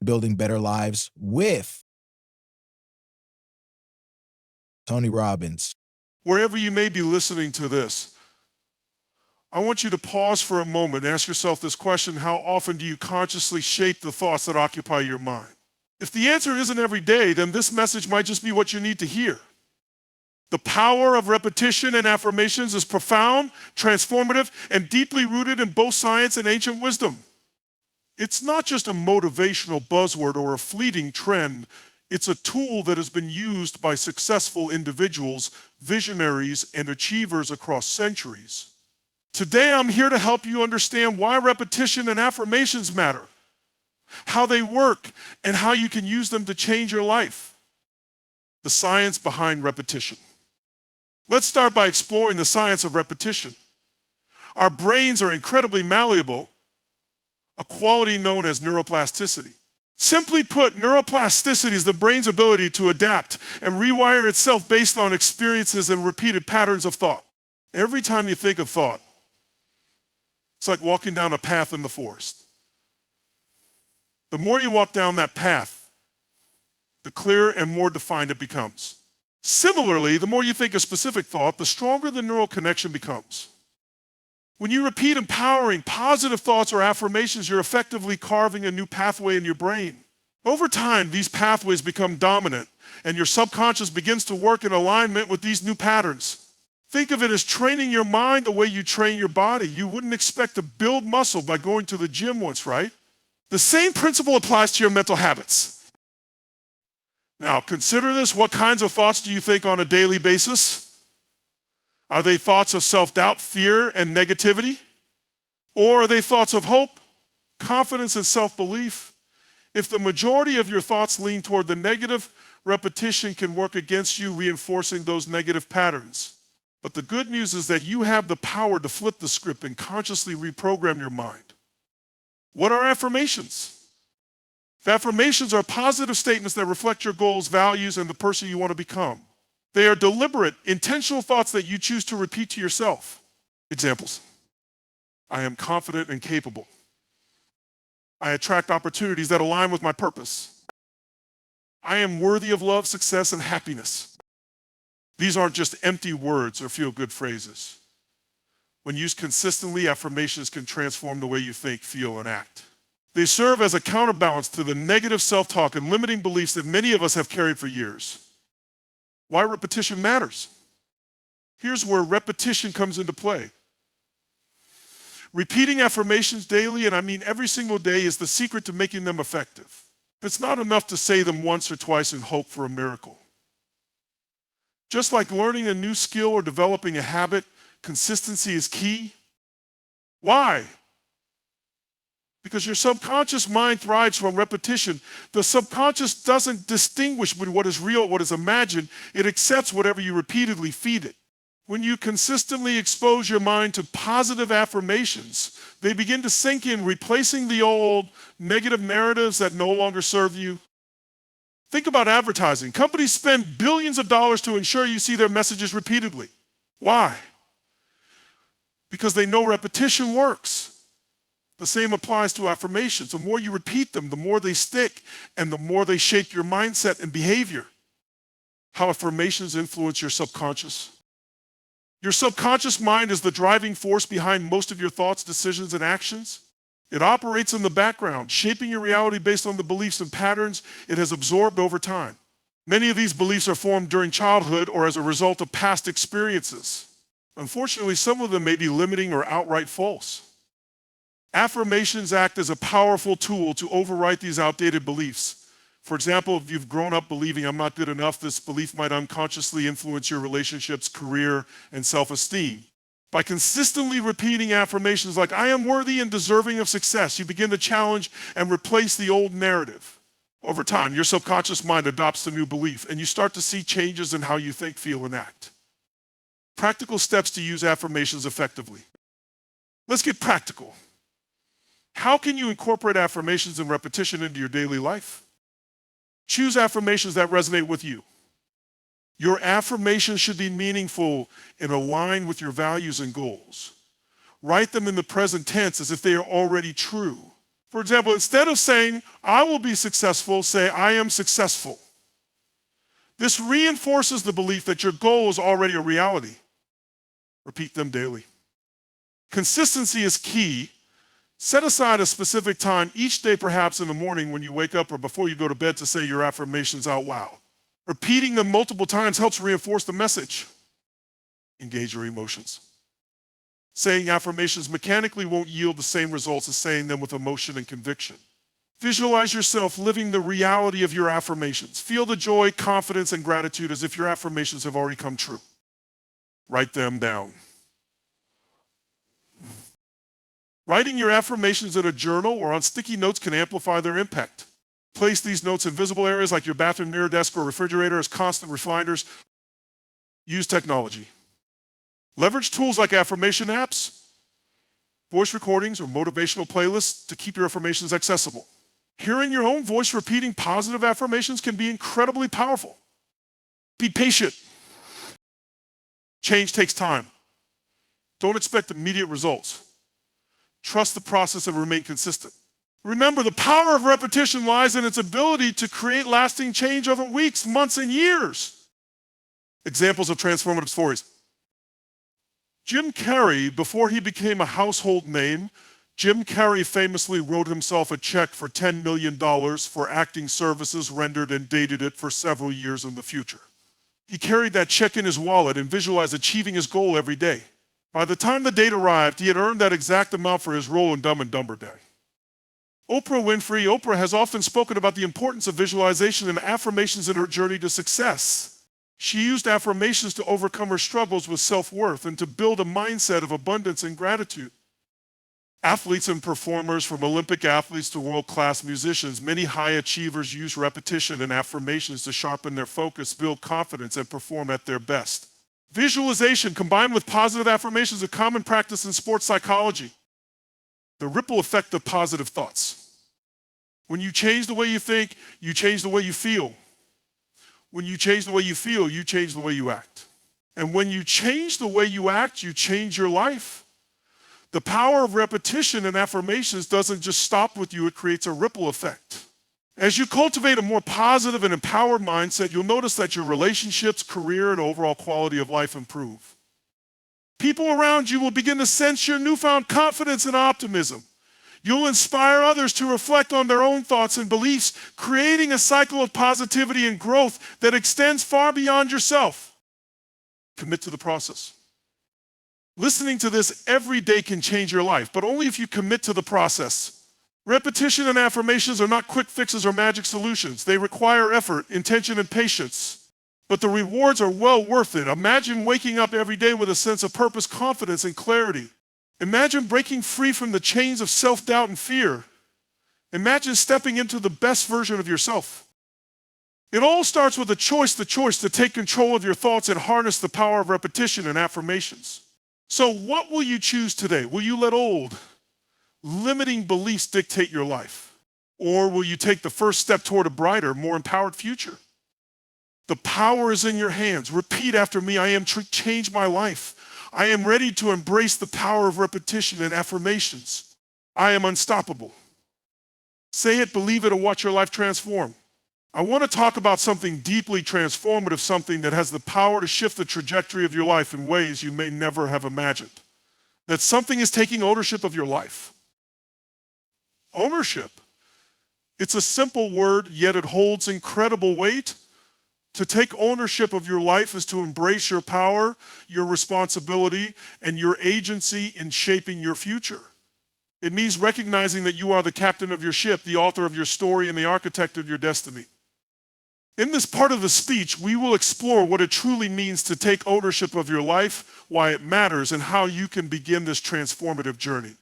Building Better Lives with Tony Robbins. Wherever you may be listening to this, I want you to pause for a moment and ask yourself this question: how often do you consciously shape the thoughts that occupy your mind? If the answer isn't every day, then this message might just be what you need to hear. The power of repetition and affirmations is profound, transformative, and deeply rooted in both science and ancient wisdom. It's not just a motivational buzzword or a fleeting trend. It's a tool that has been used by successful individuals, visionaries, and achievers across centuries. Today, I'm here to help you understand why repetition and affirmations matter, how they work, and how you can use them to change your life. The science behind repetition. Let's start by exploring the science of repetition. Our brains are incredibly malleable, a quality known as neuroplasticity. Simply put, neuroplasticity is the brain's ability to adapt and rewire itself based on experiences and repeated patterns of thought. Every time you think of thought, it's like walking down a path in the forest. The more you walk down that path, the clearer and more defined it becomes. Similarly, the more you think a specific thought, the stronger the neural connection becomes. When you repeat empowering, positive thoughts or affirmations, you're effectively carving a new pathway in your brain. Over time, these pathways become dominant, and your subconscious begins to work in alignment with these new patterns. Think of it as training your mind the way you train your body. You wouldn't expect to build muscle by going to the gym once, right? The same principle applies to your mental habits. Now, consider this. What kinds of thoughts do you think on a daily basis? Are they thoughts of self-doubt, fear, and negativity? Or are they thoughts of hope, confidence, and self-belief? If the majority of your thoughts lean toward the negative, repetition can work against you, reinforcing those negative patterns. But the good news is that you have the power to flip the script and consciously reprogram your mind. What are affirmations? Affirmations are positive statements that reflect your goals, values, and the person you want to become. They are deliberate, intentional thoughts that you choose to repeat to yourself. Examples: I am confident and capable. I attract opportunities that align with my purpose. I am worthy of love, success, and happiness. These aren't just empty words or feel-good phrases. When used consistently, affirmations can transform the way you think, feel, and act. They serve as a counterbalance to the negative self-talk and limiting beliefs that many of us have carried for years. Why repetition matters. Here's where repetition comes into play. Repeating affirmations daily, and I mean every single day, is the secret to making them effective. It's not enough to say them once or twice and hope for a miracle. Just like learning a new skill or developing a habit, consistency is key. Why? Because your subconscious mind thrives from repetition. The subconscious doesn't distinguish between what is real and what is imagined. It accepts whatever you repeatedly feed it. When you consistently expose your mind to positive affirmations, they begin to sink in, replacing the old negative narratives that no longer serve you. Think about advertising. Companies spend billions of dollars to ensure you see their messages repeatedly. Why? Because they know repetition works. The same applies to affirmations. The more you repeat them, the more they stick, and the more they shape your mindset and behavior. How affirmations influence your subconscious. Your subconscious mind is the driving force behind most of your thoughts, decisions, and actions. It operates in the background, shaping your reality based on the beliefs and patterns it has absorbed over time. Many of these beliefs are formed during childhood or as a result of past experiences. Unfortunately, some of them may be limiting or outright false. Affirmations act as a powerful tool to overwrite these outdated beliefs. For example, if you've grown up believing I'm not good enough, this belief might unconsciously influence your relationships, career, and self-esteem. By consistently repeating affirmations like I am worthy and deserving of success, you begin to challenge and replace the old narrative. Over time, your subconscious mind adopts the new belief, and you start to see changes in how you think, feel, and act. Practical steps to use affirmations effectively. Let's get practical. How can you incorporate affirmations and repetition into your daily life? Choose affirmations that resonate with you. Your affirmations should be meaningful and align with your values and goals. Write them in the present tense as if they are already true. For example, instead of saying, I will be successful, say, I am successful. This reinforces the belief that your goal is already a reality. Repeat them daily. Consistency is key. Set aside a specific time each day, perhaps in the morning when you wake up or before you go to bed, to say your affirmations out loud. Repeating them multiple times helps reinforce the message. Engage your emotions. Saying affirmations mechanically won't yield the same results as saying them with emotion and conviction. Visualize yourself living the reality of your affirmations. Feel the joy, confidence, and gratitude as if your affirmations have already come true. Write them down. Writing your affirmations in a journal or on sticky notes can amplify their impact. Place these notes in visible areas like your bathroom mirror, desk, or refrigerator as constant reminders. Use technology. Leverage tools like affirmation apps, voice recordings, or motivational playlists to keep your affirmations accessible. Hearing your own voice repeating positive affirmations can be incredibly powerful. Be patient. Change takes time. Don't expect immediate results. Trust the process and remain consistent. Remember, the power of repetition lies in its ability to create lasting change over weeks, months, and years. Examples of transformative stories. Jim Carrey, before he became a household name, Jim Carrey famously wrote himself a check for $10 million for acting services rendered and dated it for several years in the future. He carried that check in his wallet and visualized achieving his goal every day. By the time the date arrived, he had earned that exact amount for his role in Dumb and Dumber Day. Oprah has often spoken about the importance of visualization and affirmations in her journey to success. She used affirmations to overcome her struggles with self-worth and to build a mindset of abundance and gratitude. Athletes and performers, from Olympic athletes to world-class musicians, many high achievers use repetition and affirmations to sharpen their focus, build confidence, and perform at their best. Visualization combined with positive affirmations is a common practice in sports psychology. The ripple effect of positive thoughts. When you change the way you think, you change the way you feel. When you change the way you feel, you change the way you act. And when you change the way you act, you change your life. The power of repetition and affirmations doesn't just stop with you, it creates a ripple effect. As you cultivate a more positive and empowered mindset, you'll notice that your relationships, career, and overall quality of life improve. People around you will begin to sense your newfound confidence and optimism. You'll inspire others to reflect on their own thoughts and beliefs, creating a cycle of positivity and growth that extends far beyond yourself. Commit to the process. Listening to this every day can change your life, but only if you commit to the process. Repetition and affirmations are not quick fixes or magic solutions. They require effort, intention, and patience. But the rewards are well worth it. Imagine waking up every day with a sense of purpose, confidence, and clarity. Imagine breaking free from the chains of self-doubt and fear. Imagine stepping into the best version of yourself. It all starts with the choice to take control of your thoughts and harness the power of repetition and affirmations. So what will you choose today? Will you let old, limiting beliefs dictate your life? Or will you take the first step toward a brighter, more empowered future? The power is in your hands. Repeat after me, I am to change my life. I am ready to embrace the power of repetition and affirmations. I am unstoppable. Say it, believe it, or watch your life transform. I want to talk about something deeply transformative, something that has the power to shift the trajectory of your life in ways you may never have imagined. That something is taking ownership of your life. Ownership. It's a simple word, yet it holds incredible weight. To take ownership of your life is to embrace your power, your responsibility, and your agency in shaping your future. It means recognizing that you are the captain of your ship, the author of your story, and the architect of your destiny. In this part of the speech, we will explore what it truly means to take ownership of your life, why it matters, and how you can begin this transformative journey.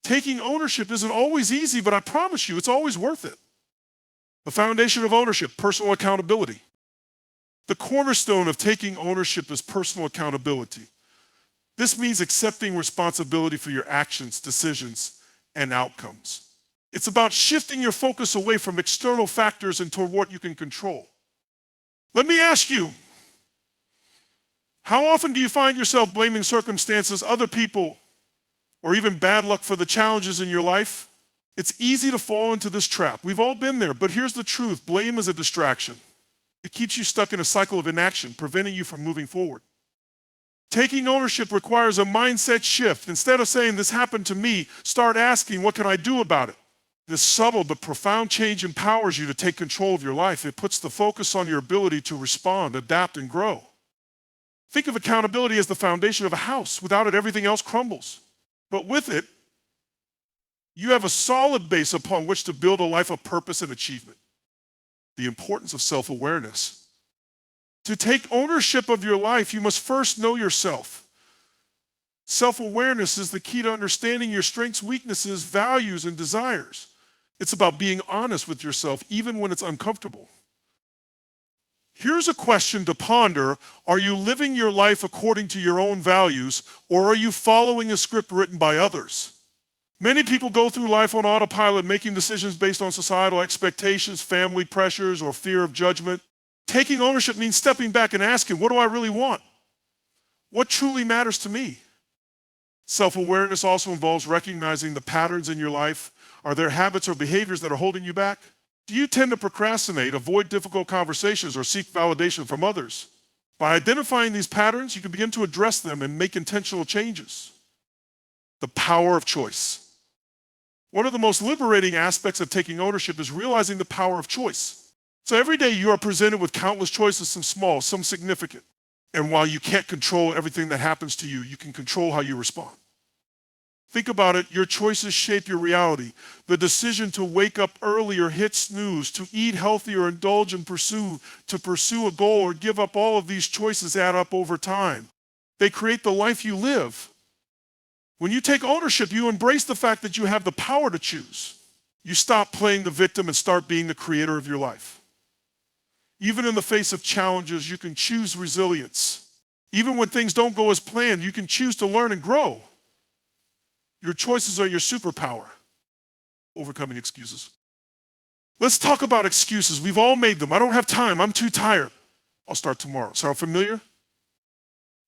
Taking ownership isn't always easy, but I promise you, it's always worth it. The foundation of ownership, personal accountability. The cornerstone of taking ownership is personal accountability. This means accepting responsibility for your actions, decisions, and outcomes. It's about shifting your focus away from external factors and toward what you can control. Let me ask you, how often do you find yourself blaming circumstances, other people, or even bad luck for the challenges in your life? It's easy to fall into this trap. We've all been there, but here's the truth. Blame is a distraction. It keeps you stuck in a cycle of inaction, preventing you from moving forward. Taking ownership requires a mindset shift. Instead of saying, this happened to me, start asking, what can I do about it? This subtle but profound change empowers you to take control of your life. It puts the focus on your ability to respond, adapt, and grow. Think of accountability as the foundation of a house. Without it, everything else crumbles. But with it, you have a solid base upon which to build a life of purpose and achievement. The importance of self-awareness. To take ownership of your life, you must first know yourself. Self-awareness is the key to understanding your strengths, weaknesses, values, and desires. It's about being honest with yourself, even when it's uncomfortable. Here's a question to ponder. Are you living your life according to your own values, or are you following a script written by others? Many people go through life on autopilot, making decisions based on societal expectations, family pressures, or fear of judgment. Taking ownership means stepping back and asking, what do I really want? What truly matters to me? Self-awareness also involves recognizing the patterns in your life. Are there habits or behaviors that are holding you back? Do you tend to procrastinate, avoid difficult conversations, or seek validation from others? By identifying these patterns, you can begin to address them and make intentional changes. The power of choice. One of the most liberating aspects of taking ownership is realizing the power of choice. So every day you are presented with countless choices, some small, some significant. And while you can't control everything that happens to you, you can control how you respond. Think about it. Your choices shape your reality. The decision to wake up early or hit snooze, to eat healthy or indulge and to pursue a goal or give up, all of these choices add up over time. They create the life you live. When you take ownership, you embrace the fact that you have the power to choose. You stop playing the victim and start being the creator of your life. Even in the face of challenges, you can choose resilience. Even when things don't go as planned, you can choose to learn and grow. Your choices are your superpower. Overcoming excuses. Let's talk about excuses. We've all made them. I don't have time. I'm too tired. I'll start tomorrow. Sound familiar?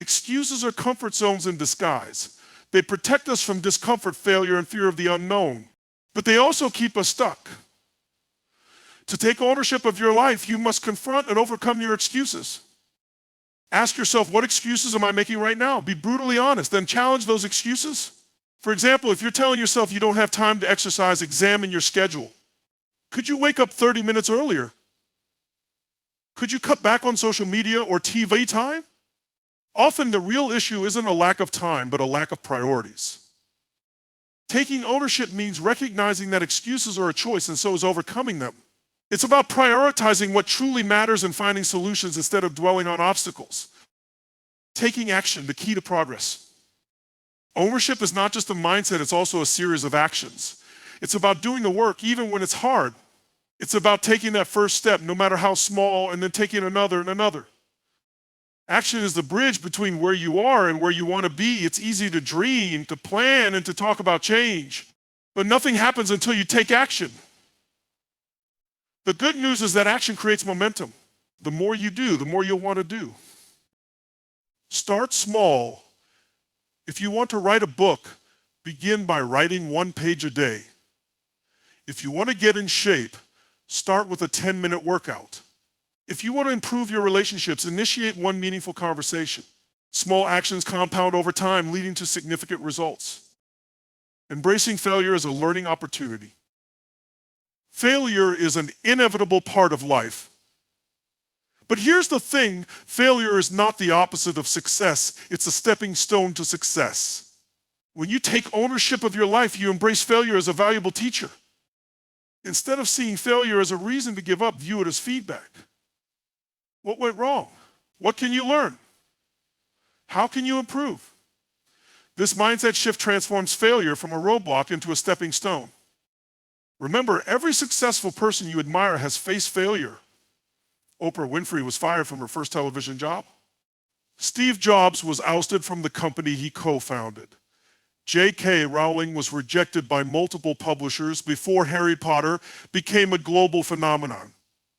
Excuses are comfort zones in disguise. They protect us from discomfort, failure, and fear of the unknown. But they also keep us stuck. To take ownership of your life, you must confront and overcome your excuses. Ask yourself, what excuses am I making right now? Be brutally honest, then challenge those excuses. For example, if you're telling yourself you don't have time to exercise, examine your schedule. Could you wake up 30 minutes earlier? Could you cut back on social media or TV time? Often the real issue isn't a lack of time, but a lack of priorities. Taking ownership means recognizing that excuses are a choice, and so is overcoming them. It's about prioritizing what truly matters and finding solutions instead of dwelling on obstacles. Taking action, the key to progress. Ownership is not just a mindset, it's also a series of actions. It's about doing the work even when it's hard. It's about taking that first step, no matter how small, and then taking another and another. Action is the bridge between where you are and where you want to be. It's easy to dream, to plan, and to talk about change. But nothing happens until you take action. The good news is that action creates momentum. The more you do, the more you'll want to do. Start small. If you want to write a book, begin by writing 1 page a day. If you want to get in shape, start with a 10-minute workout. If you want to improve your relationships, initiate one meaningful conversation. Small actions compound over time, leading to significant results. Embracing failure as a learning opportunity. Failure is an inevitable part of life. But here's the thing, failure is not the opposite of success. It's a stepping stone to success. When you take ownership of your life, you embrace failure as a valuable teacher. Instead of seeing failure as a reason to give up, view it as feedback. What went wrong? What can you learn? How can you improve? This mindset shift transforms failure from a roadblock into a stepping stone. Remember, every successful person you admire has faced failure. Oprah Winfrey was fired from her first television job. Steve Jobs was ousted from the company he co-founded. J.K. Rowling was rejected by multiple publishers before Harry Potter became a global phenomenon.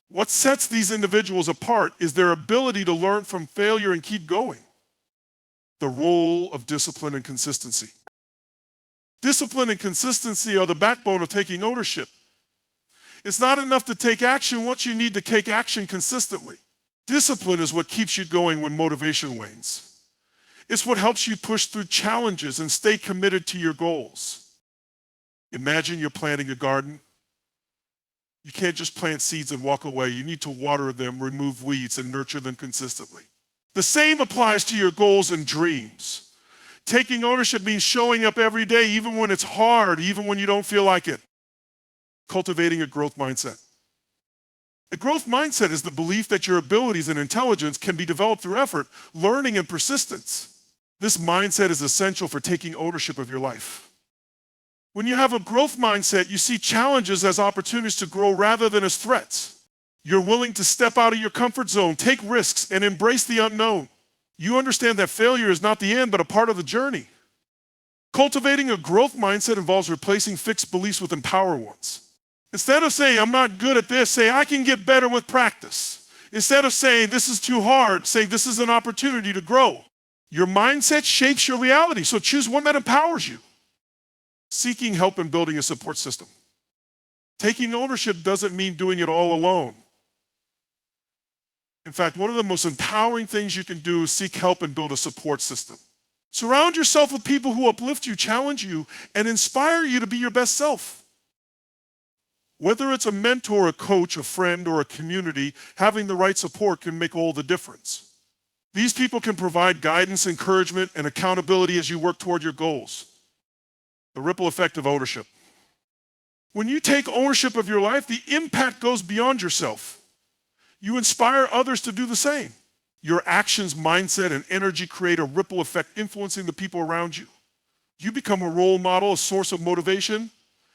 What sets these individuals apart is their ability to learn from failure and keep going. The role of discipline and consistency. Discipline and consistency are the backbone of taking ownership. It's not enough to take action once you need to take action consistently. Discipline is what keeps you going when motivation wanes. It's what helps you push through challenges and stay committed to your goals. Imagine you're planting a garden. You can't just plant seeds and walk away. You need to water them, remove weeds, and nurture them consistently. The same applies to your goals and dreams. Taking ownership means showing up every day, even when it's hard, even when you don't feel like it. Cultivating a growth mindset. A growth mindset is the belief that your abilities and intelligence can be developed through effort, learning, and persistence. This mindset is essential for taking ownership of your life. When you have a growth mindset, you see challenges as opportunities to grow rather than as threats. You're willing to step out of your comfort zone, take risks, and embrace the unknown. You understand that failure is not the end, but a part of the journey. Cultivating a growth mindset involves replacing fixed beliefs with empowered ones. Instead of saying, I'm not good at this, say, I can get better with practice. Instead of saying, this is too hard, say, this is an opportunity to grow. Your mindset shapes your reality, so choose one that empowers you. Seeking help and building a support system. Taking ownership doesn't mean doing it all alone. In fact, one of the most empowering things you can do is seek help and build a support system. Surround yourself with people who uplift you, challenge you, and inspire you to be your best self. Whether it's a mentor, a coach, a friend, or a community, having the right support can make all the difference. These people can provide guidance, encouragement, and accountability as you work toward your goals. The ripple effect of ownership. When you take ownership of your life, the impact goes beyond yourself. You inspire others to do the same. Your actions, mindset, and energy create a ripple effect influencing the people around you. You become a role model, a source of motivation,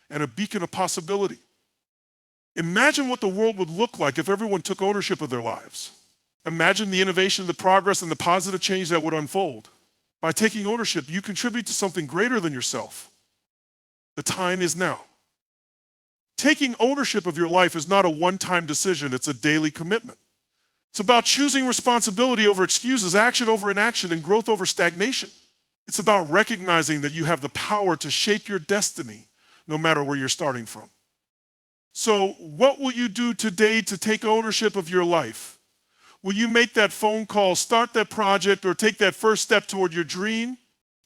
and a beacon of possibility. Imagine what the world would look like if everyone took ownership of their lives. Imagine the innovation, the progress, and the positive change that would unfold. By taking ownership, you contribute to something greater than yourself. The time is now. Taking ownership of your life is not a one-time decision, it's a daily commitment. It's about choosing responsibility over excuses, action over inaction, and growth over stagnation. It's about recognizing that you have the power to shape your destiny, no matter where you're starting from. So, what will you do today to take ownership of your life? Will you make that phone call, start that project, or take that first step toward your dream?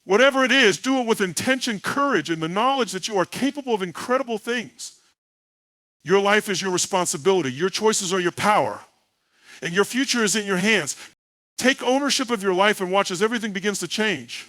Whatever it is, do it with intention, courage, and the knowledge that you are capable of incredible things. Your life is your responsibility. Your choices are your power. And your future is in your hands. Take ownership of your life and watch as everything begins to change.